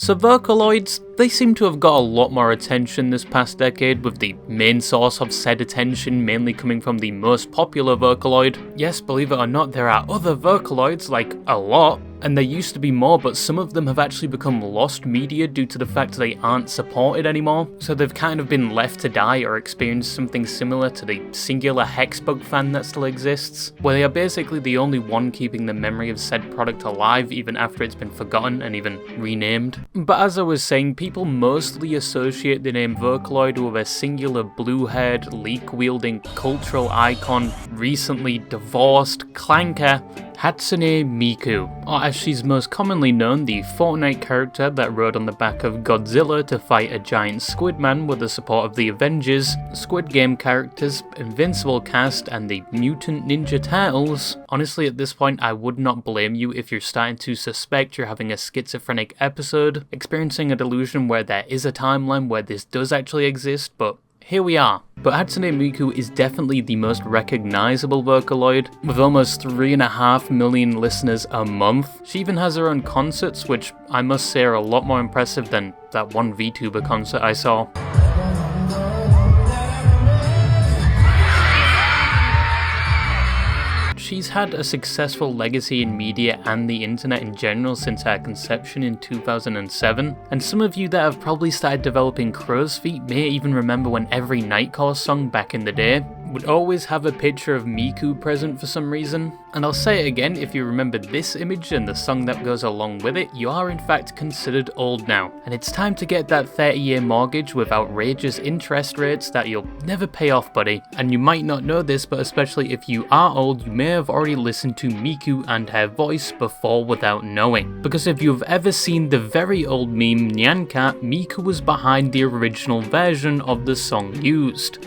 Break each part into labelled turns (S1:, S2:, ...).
S1: So Vocaloids, they seem to have got a lot more attention this past decade, with the main source of said attention mainly coming from the most popular Vocaloid. Yes, believe it or not, there are other Vocaloids, like a lot, and there used to be more, but some of them have actually become lost media due to the fact they aren't supported anymore, so they've kind of been left to die or experience something similar to the singular Hexbug fan that still exists, where they are basically the only one keeping the memory of said product alive even after it's been forgotten and even renamed. But as I was saying, people mostly associate the name Vocaloid with a singular blue-haired, leek-wielding cultural icon, recently divorced clanker, Hatsune Miku, or as she's most commonly known, the Fortnite character that rode on the back of Godzilla to fight a giant squid man with the support of the Avengers, Squid Game characters, Invincible cast, and the Mutant Ninja Turtles. Honestly, at this point, I would not blame you if you're starting to suspect you're having a schizophrenic episode, experiencing a delusion where there is a timeline where this does actually exist, but here we are. But Hatsune Miku is definitely the most recognizable Vocaloid, with almost 3.5 million listeners a month. She even has her own concerts, which I must say are a lot more impressive than that one VTuber concert I saw. She's had a successful legacy in media and the internet in general since her conception in 2007, and some of you that have probably started developing crow's feet may even remember when every Nightcore song back in the day would always have a picture of Miku present for some reason. And I'll say it again, if you remember this image and the song that goes along with it, you are in fact considered old now, and it's time to get that 30-year mortgage with outrageous interest rates that you'll never pay off, buddy. And you might not know this, but especially if you are old, you may have already listened to Miku and her voice before without knowing. Because if you've ever seen the very old meme Nyanka, Miku was behind the original version of the song used.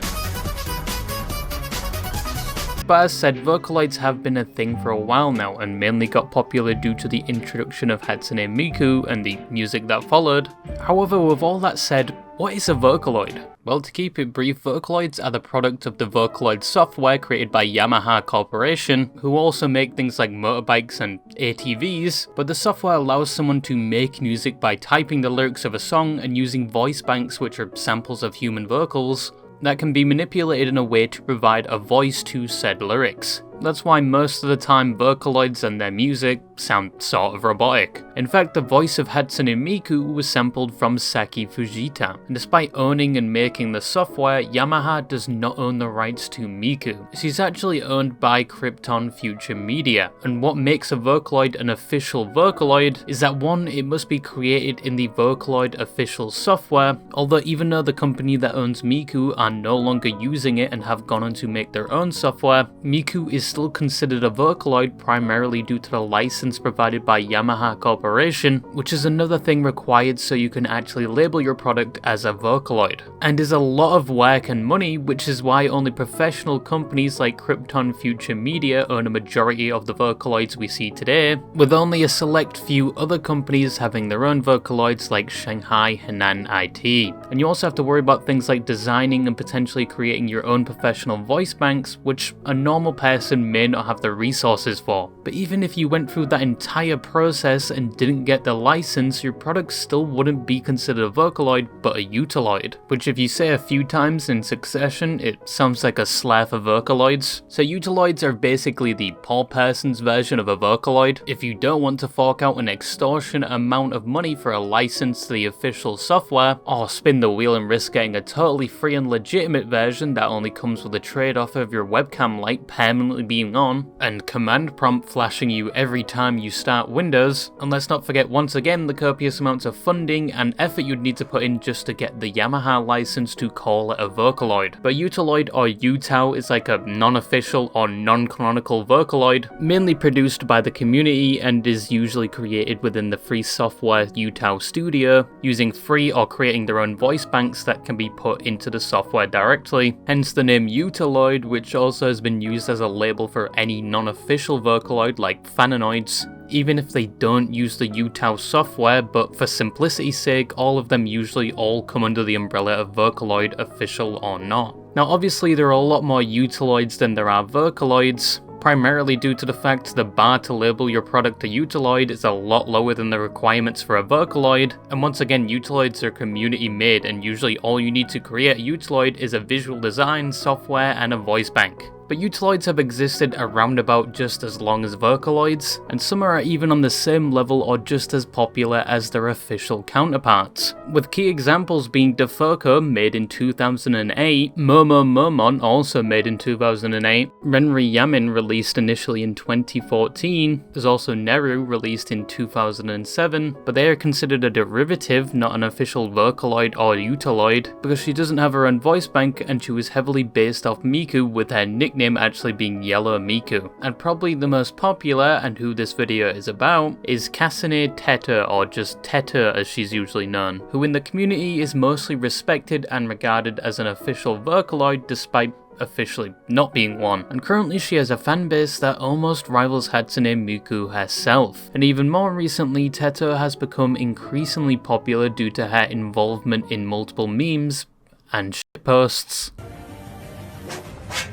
S1: But as said, Vocaloids have been a thing for a while now, and mainly got popular due to the introduction of Hatsune Miku and the music that followed. However, with all that said, what is a Vocaloid? Well, to keep it brief, Vocaloids are the product of the Vocaloid software created by Yamaha Corporation, who also make things like motorbikes and ATVs, but the software allows someone to make music by typing the lyrics of a song and using voice banks, which are samples of human vocals, that can be manipulated in a way to provide a voice to said lyrics. That's why most of the time Vocaloids and their music sound sort of robotic. In fact, the voice of Hatsune Miku was sampled from Saki Fujita, and despite owning and making the software, Yamaha does not own the rights to Miku. She's actually owned by Krypton Future Media, and what makes a Vocaloid an official Vocaloid is that 1, it must be created in the Vocaloid official software, although even though the company that owns Miku are no longer using it and have gone on to make their own software, Miku is still considered a Vocaloid primarily due to the license provided by Yamaha Corporation, which is another thing required so you can actually label your product as a Vocaloid, and is a lot of work and money, which is why only professional companies like Krypton Future Media own a majority of the Vocaloids we see today, with only a select few other companies having their own Vocaloids like Shanghai Henan IT. And you also have to worry about things like designing and potentially creating your own professional voice banks, which a normal person may not have the resources for. But even if you went through that entire process and didn't get the license, your product still wouldn't be considered a Vocaloid but a utiloid, which if you say a few times in succession, it sounds like a slur for Vocaloids. So utiloids are basically the poor person's version of a Vocaloid. If you don't want to fork out an extortionate amount of money for a license to the official software, or spin the wheel and risk getting a totally free and legitimate version that only comes with a trade-off of your webcam light permanently being on, and command prompt flashing you every time you start Windows, and let's not forget once again the copious amounts of funding and effort you'd need to put in just to get the Yamaha license to call it a Vocaloid. But utiloid or UTAU is like a non-official or non-canonical Vocaloid, mainly produced by the community and is usually created within the free software UTAU Studio, using free or creating their own voice banks that can be put into the software directly, hence the name UTAUloid, which also has been used as a label for any non-official Vocaloid like Fanonoids, even if they don't use the UTAU software, but for simplicity's sake, all of them usually all come under the umbrella of Vocaloid, official or not. Now obviously there are a lot more utiloids than there are Vocaloids, primarily due to the fact the bar to label your product a utiloid is a lot lower than the requirements for a Vocaloid, and once again utiloids are community made and usually all you need to create a utiloid is a visual design, software and a voice bank. But utiloids have existed around about just as long as Vocaloids, and some are even on the same level or just as popular as their official counterparts, with key examples being Defoco made in 2008, Momon also made in 2008, Renri Yamin released initially in 2014, there's also Neru released in 2007, but they are considered a derivative, not an official Vocaloid or utiloid, because she doesn't have her own voice bank and she was heavily based off Miku, with her nickname actually being Yellow Miku. And probably the most popular, and who this video is about, is Kasane Teto, or just Teto as she's usually known, who in the community is mostly respected and regarded as an official Vocaloid despite officially not being one, and currently she has a fanbase that almost rivals Hatsune Miku herself. And even more recently, Teto has become increasingly popular due to her involvement in multiple memes and shitposts.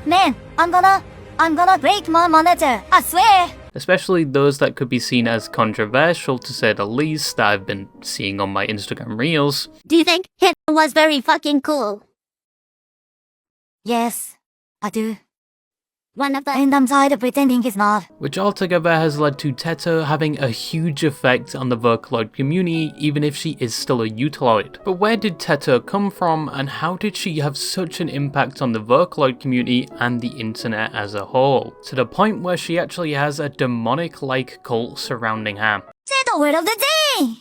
S2: Man, I'm gonna break my monitor, I swear!
S1: Especially those that could be seen as controversial to say the least that I've been seeing on my Instagram reels.
S2: Do you think it was very fucking cool? Yes, I do. One of the and I'm tired of pretending he's not.
S1: Which altogether has led to Teto having a huge effect on the Vocaloid community, even if she is still a utiloid. But where did Teto come from, and how did she have such an impact on the Vocaloid community and the internet as a whole? To the point where she actually has a demonic-like cult surrounding her.
S2: Say the word of the day!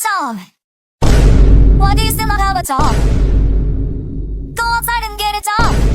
S2: Job! Why do you still not have a job? Go outside and get a job!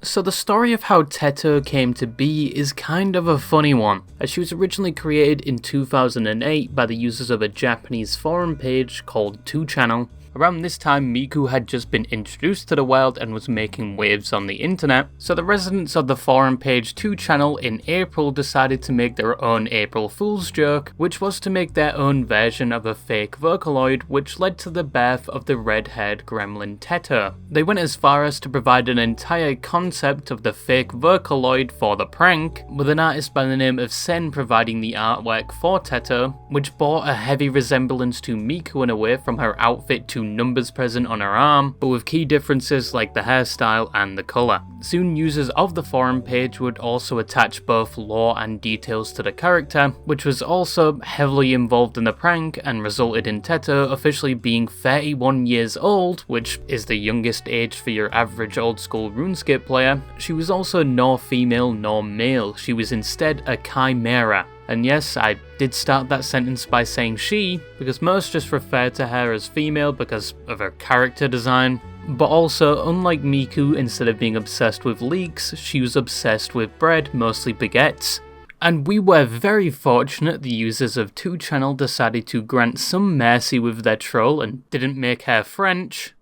S1: So the story of how Teto came to be is kind of a funny one, as she was originally created in 2008 by the users of a Japanese forum page called 2channel. Around this time, Miku had just been introduced to the world and was making waves on the internet, so the residents of the forum page 2channel in April decided to make their own April Fool's joke, which was to make their own version of a fake Vocaloid, which led to the birth of the red-haired gremlin Teto. They went as far as to provide an entire concept of the fake Vocaloid for the prank, with an artist by the name of Sen providing the artwork for Teto, which bore a heavy resemblance to Miku in a way from her outfit to numbers present on her arm, but with key differences like the hairstyle and the colour. Soon users of the forum page would also attach both lore and details to the character, which was also heavily involved in the prank and resulted in Teto officially being 31 years old, which is the youngest age for your average old school RuneScape player. She was also nor female nor male, she was instead a chimera. And yes, I did start that sentence by saying she, because most just refer to her as female because of her character design. But also, unlike Miku, instead of being obsessed with leeks, she was obsessed with bread, mostly baguettes. And we were very fortunate the users of 2channel decided to grant some mercy with their troll and didn't make her French.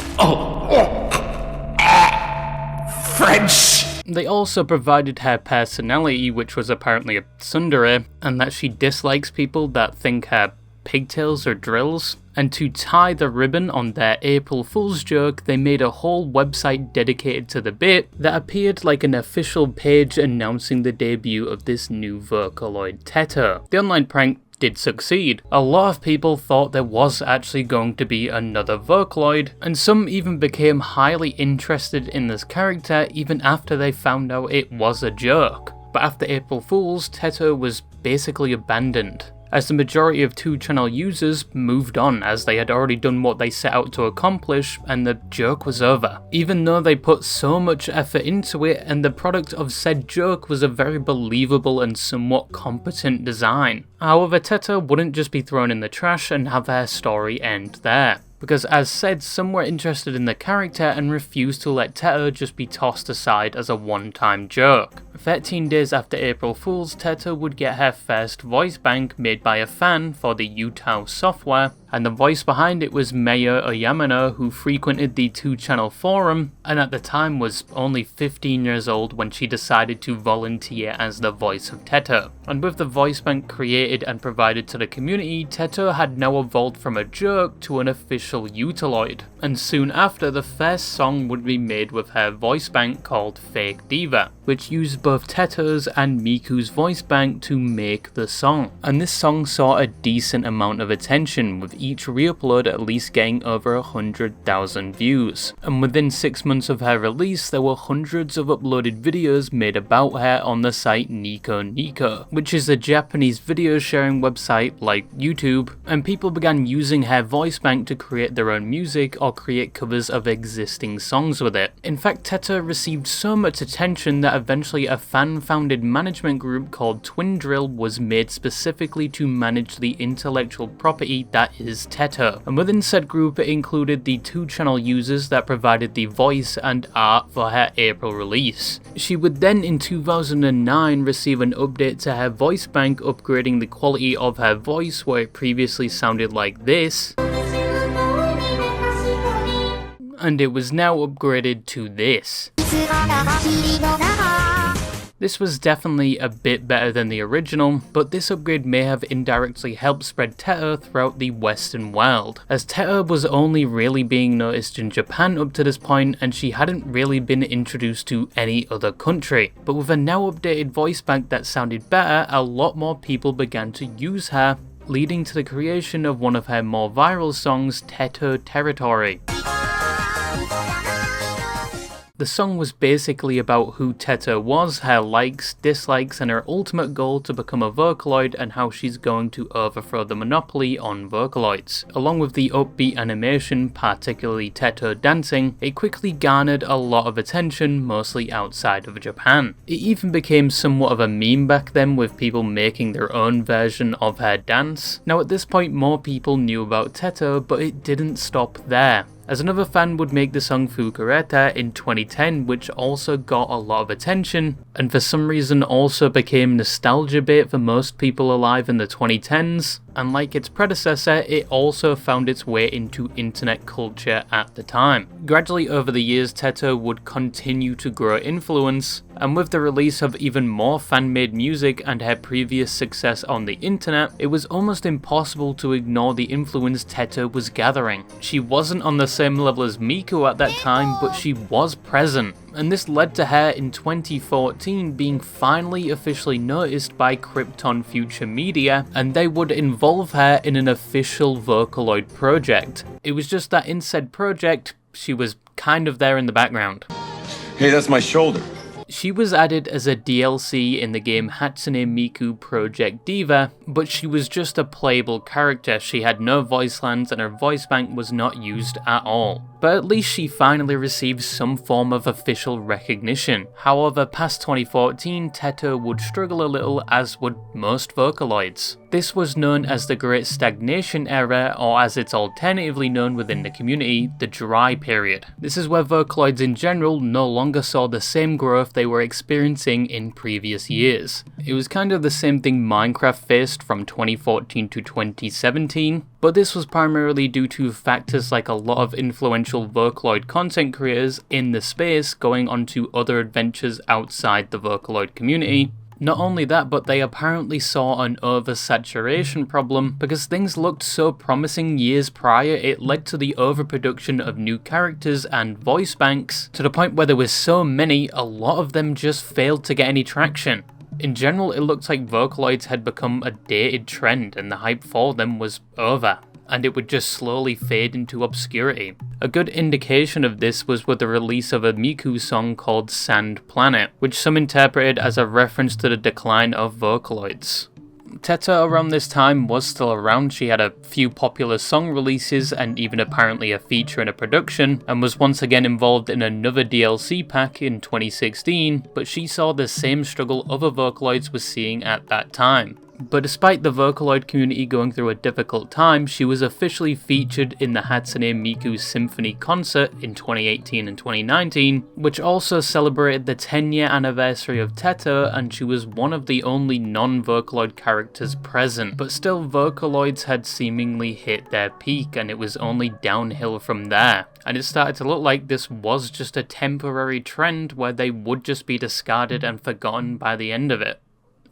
S3: French!
S1: They also provided her personality, which was apparently a tsundere, and that she dislikes people that think her pigtails are drills. And to tie the ribbon on their April Fool's joke, they made a whole website dedicated to the bit that appeared like an official page announcing the debut of this new Vocaloid Teto. The online prank did succeed. A lot of people thought there was actually going to be another Vocaloid, and some even became highly interested in this character even after they found out it was a joke. But after April Fools, Teto was basically abandoned, as the majority of 2channel users moved on as they had already done what they set out to accomplish and the joke was over. Even though they put so much effort into it and the product of said joke was a very believable and somewhat competent design. However, Teto wouldn't just be thrown in the trash and have her story end there, because as said, some were interested in the character and refused to let Teto just be tossed aside as a one-time joke. 13 days after April Fools, Teto would get her first voice bank made by a fan for the UTAU software, and the voice behind it was Maya Oyamano, who frequented the 2-channel forum, and at the time was only 15 years old when she decided to volunteer as the voice of Teto. And with the voice bank created and provided to the community, Teto had now evolved from a joke to an official UTAUloid, and soon after the first song would be made with her voice bank called Fake Diva, which used both Teto's and Miku's voice bank to make the song. And this song saw a decent amount of attention, with each re-upload at least getting over 100,000 views. And within 6 months of her release, there were hundreds of uploaded videos made about her on the site Nico Nico, which is a Japanese video sharing website like YouTube, and people began using her voice bank to create their own music or create covers of existing songs with it. In fact, Teto received so much attention that eventually a fan-founded management group called Twin Drill was made specifically to manage the intellectual property that is Teto, and within said group it included the 2-channel users that provided the voice and art for her April release. She would then in 2009 receive an update to her voice bank, upgrading the quality of her voice where it previously sounded like this, and it was now upgraded to this. This was definitely a bit better than the original, but this upgrade may have indirectly helped spread Teto throughout the Western world, as Teto was only really being noticed in Japan up to this point, and she hadn't really been introduced to any other country. But with a now updated voice bank that sounded better, a lot more people began to use her, leading to the creation of one of her more viral songs, Teto Territory. The song was basically about who Teto was, her likes, dislikes, and her ultimate goal to become a Vocaloid, and how she's going to overthrow the monopoly on Vocaloids. Along with the upbeat animation, particularly Teto dancing, it quickly garnered a lot of attention, mostly outside of Japan. It even became somewhat of a meme back then, with people making their own version of her dance. Now at this point more people knew about Teto, but it didn't stop there, as another fan would make the song Fukureta in 2010, which also got a lot of attention, and for some reason also became nostalgia bait for most people alive in the 2010s, and like its predecessor, it also found its way into internet culture at the time. Gradually over the years, Teto would continue to grow influence, and with the release of even more fan-made music and her previous success on the internet, it was almost impossible to ignore the influence Teto was gathering. She wasn't on the same level as Miku at that time, but she was present, and this led to her in 2014 being finally officially noticed by Krypton Future Media, and they would involve her in an official Vocaloid project. It was just that in said project, she was kind of there in the background.
S4: Hey, that's my shoulder.
S1: She was added as a DLC in the game Hatsune Miku Project Diva, but she was just a playable character. She had no voice lines and her voice bank was not used at all. But at least she finally received some form of official recognition. However, past 2014, Teto would struggle a little, as would most Vocaloids. This was known as the Great Stagnation Era, or as it's alternatively known within the community, the Dry Period. This is where Vocaloids in general no longer saw the same growth they were experiencing in previous years. It was kind of the same thing Minecraft faced from 2014 to 2017, but this was primarily due to factors like a lot of influential Vocaloid content creators in the space going on to other adventures outside the Vocaloid community. Not only that, but they apparently saw an oversaturation problem, because things looked so promising years prior, it led to the overproduction of new characters and voice banks, to the point where there were so many, a lot of them just failed to get any traction. In general, it looked like Vocaloids had become a dated trend and the hype for them was over, and it would just slowly fade into obscurity. A good indication of this was with the release of a Miku song called Sand Planet, which some interpreted as a reference to the decline of Vocaloids. Teto around this time was still around. She had a few popular song releases and even apparently a feature in a production, and was once again involved in another DLC pack in 2016, but she saw the same struggle other Vocaloids were seeing at that time. But despite the Vocaloid community going through a difficult time, she was officially featured in the Hatsune Miku Symphony concert in 2018 and 2019, which also celebrated the 10-year anniversary of Teto, and she was one of the only non-Vocaloid characters present. But still, Vocaloids had seemingly hit their peak, and it was only downhill from there. And it started to look like this was just a temporary trend where they would just be discarded and forgotten by the end of it.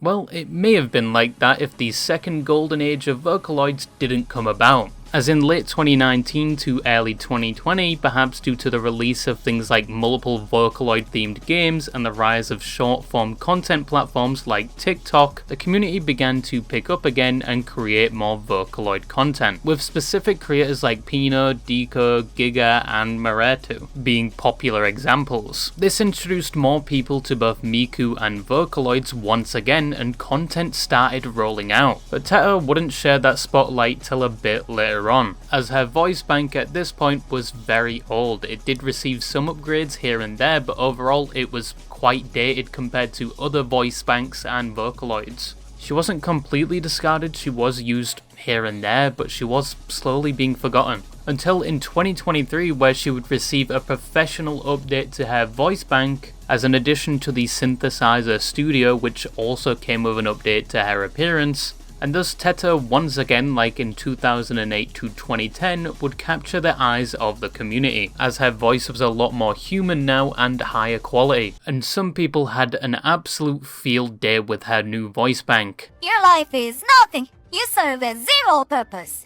S1: Well, it may have been like that if the second golden age of Vocaloids didn't come about. As in late 2019 to early 2020, perhaps due to the release of things like multiple Vocaloid themed games and the rise of short form content platforms like TikTok, the community began to pick up again and create more Vocaloid content, with specific creators like Pino, Deco, Giga and Maretu being popular examples. This introduced more people to both Miku and Vocaloids once again, and content started rolling out. But Teto wouldn't share that spotlight till a bit later on, as her voice bank at this point was very old. It did receive some upgrades here and there, but overall it was quite dated compared to other voice banks and Vocaloids. She wasn't completely discarded, she was used here and there, but she was slowly being forgotten. Until in 2023, where she would receive a professional update to her voice bank as an addition to the Synthesizer Studio, which also came with an update to her appearance. And thus Teto, once again like in 2008 to 2010, would capture the eyes of the community, as her voice was a lot more human now and higher quality, and some people had an absolute field day with her new voice bank.
S2: Your life is nothing. You serve a zero purpose.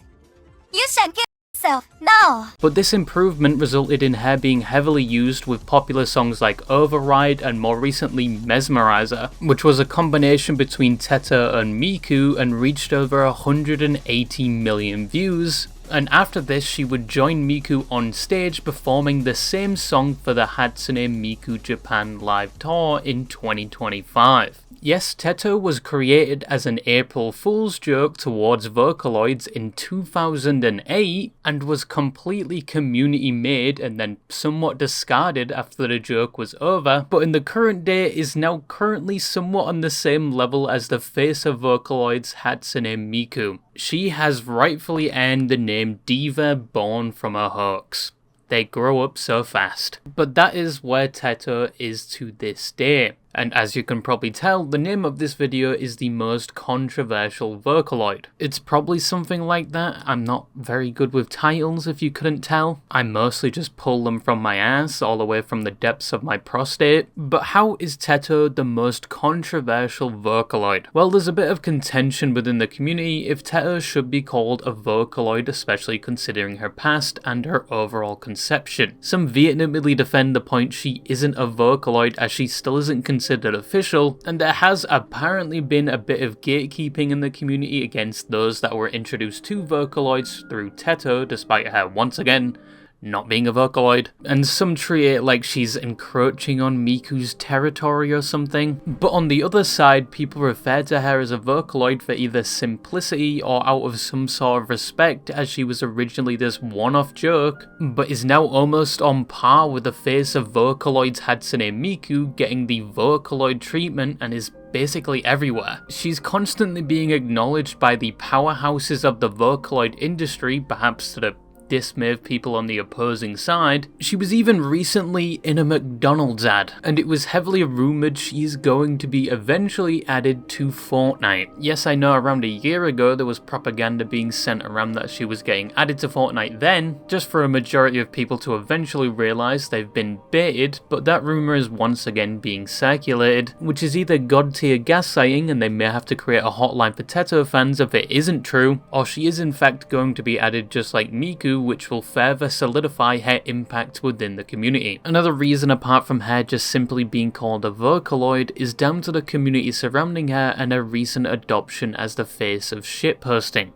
S2: You should kill yourself now.
S1: But this improvement resulted in her being heavily used with popular songs like Override and more recently Mesmerizer, which was a combination between Teto and Miku and reached over 180 million views. And after this, she would join Miku on stage performing the same song for the Hatsune Miku Japan live tour in 2025. Yes, Teto was created as an April Fool's joke towards Vocaloids in 2008 and was completely community made and then somewhat discarded after the joke was over, but in the current day is now currently somewhat on the same level as the face of Vocaloids, Hatsune Miku. She has rightfully earned the name Diva born from a hoax. They grow up so fast. But that is where Teto is to this day. And as you can probably tell, the name of this video is the most controversial Vocaloid. It's probably something like that. I'm not very good with titles if you couldn't tell. I mostly just pull them from my ass all the way from the depths of my prostate. But how is Teto the most controversial Vocaloid? Well, there's a bit of contention within the community if Teto should be called a Vocaloid, especially considering her past and her overall conception. Some vehemently defend the point she isn't a Vocaloid as she still isn't considered official, and there has apparently been a bit of gatekeeping in the community against those that were introduced to Vocaloids through Teto, despite her once again not being a Vocaloid, and some treat it like she's encroaching on Miku's territory or something. But on the other side, people refer to her as a Vocaloid for either simplicity or out of some sort of respect, as she was originally this one-off joke, but is now almost on par with the face of Vocaloid's Hatsune Miku, getting the Vocaloid treatment and is basically everywhere. She's constantly being acknowledged by the powerhouses of the Vocaloid industry, perhaps to the dismay of people on the opposing side. She was even recently in a McDonald's ad, and it was heavily rumoured she's going to be eventually added to Fortnite. Yes, I know around a year ago there was propaganda being sent around that she was getting added to Fortnite then, just for a majority of people to eventually realise they've been baited, but that rumour is once again being circulated, which is either god tier gaslighting and they may have to create a hotline for Teto fans if it isn't true, or she is in fact going to be added just like Miku, which will further solidify her impact within the community. Another reason apart from her just simply being called a Vocaloid is down to the community surrounding her and her recent adoption as the face of shitposting.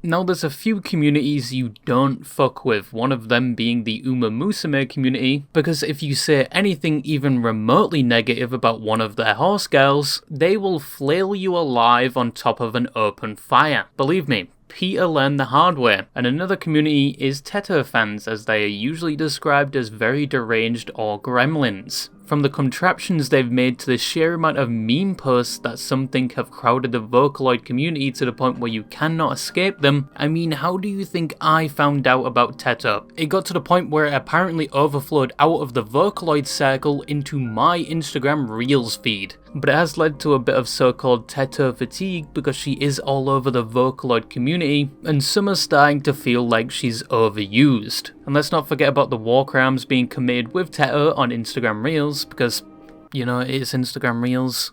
S1: Now there's a few communities you don't fuck with, one of them being the Uma Musume community, because if you say anything even remotely negative about one of their horse girls, they will flail you alive on top of an open fire. Believe me, Peter learned the hard way. And another community is Teto fans, as they are usually described as very deranged or gremlins. From the contraptions they've made to the sheer amount of meme posts that some think have crowded the Vocaloid community to the point where you cannot escape them, I mean, how do you think I found out about Teto? It got to the point where it apparently overflowed out of the Vocaloid circle into my Instagram Reels feed. But it has led to a bit of so-called Teto fatigue because she is all over the Vocaloid community, and some are starting to feel like she's overused. And let's not forget about the war crimes being committed with Teto on Instagram Reels, because, you know, it's Instagram Reels.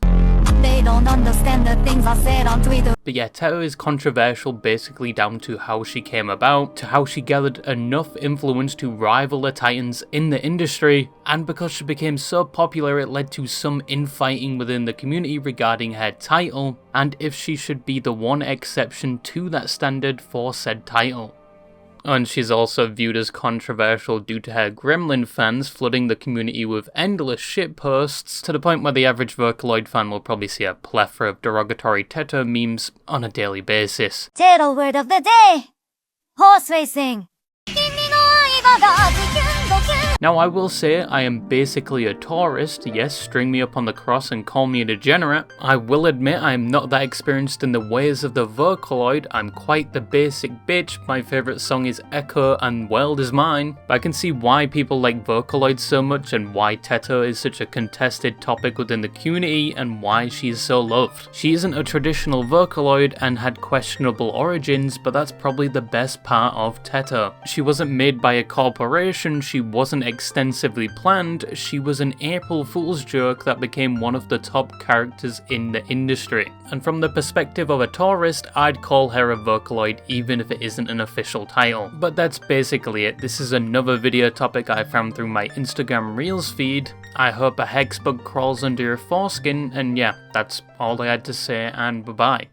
S2: They don't understand the things I said on Twitter.
S1: But yeah, Teto is controversial basically down to how she came about, to how she gathered enough influence to rival the titans in the industry, and because she became so popular it led to some infighting within the community regarding her title, and if she should be the one exception to that standard for said title. And she's also viewed as controversial due to her Gremlin fans flooding the community with endless shitposts, to the point where the average Vocaloid fan will probably see a plethora of derogatory Teto memes on a daily basis.
S2: Title word of the day. Horse racing.
S1: Now I will say I am basically a tourist, yes, string me up on the cross and call me a degenerate. I will admit I am not that experienced in the ways of the Vocaloid, I'm quite the basic bitch, my favourite song is Echo and World is Mine, but I can see why people like Vocaloid so much and why Teto is such a contested topic within the community and why she is so loved. She isn't a traditional Vocaloid and had questionable origins, but that's probably the best part of Teto. She wasn't made by a corporation, she wasn't extensively planned, she was an April Fool's joke that became one of the top characters in the industry. And from the perspective of a tourist, I'd call her a Vocaloid even if it isn't an official title. But that's basically it. This is another video topic I found through my Instagram Reels feed. I hope a hex bug crawls under your foreskin, and yeah, that's all I had to say, and bye bye.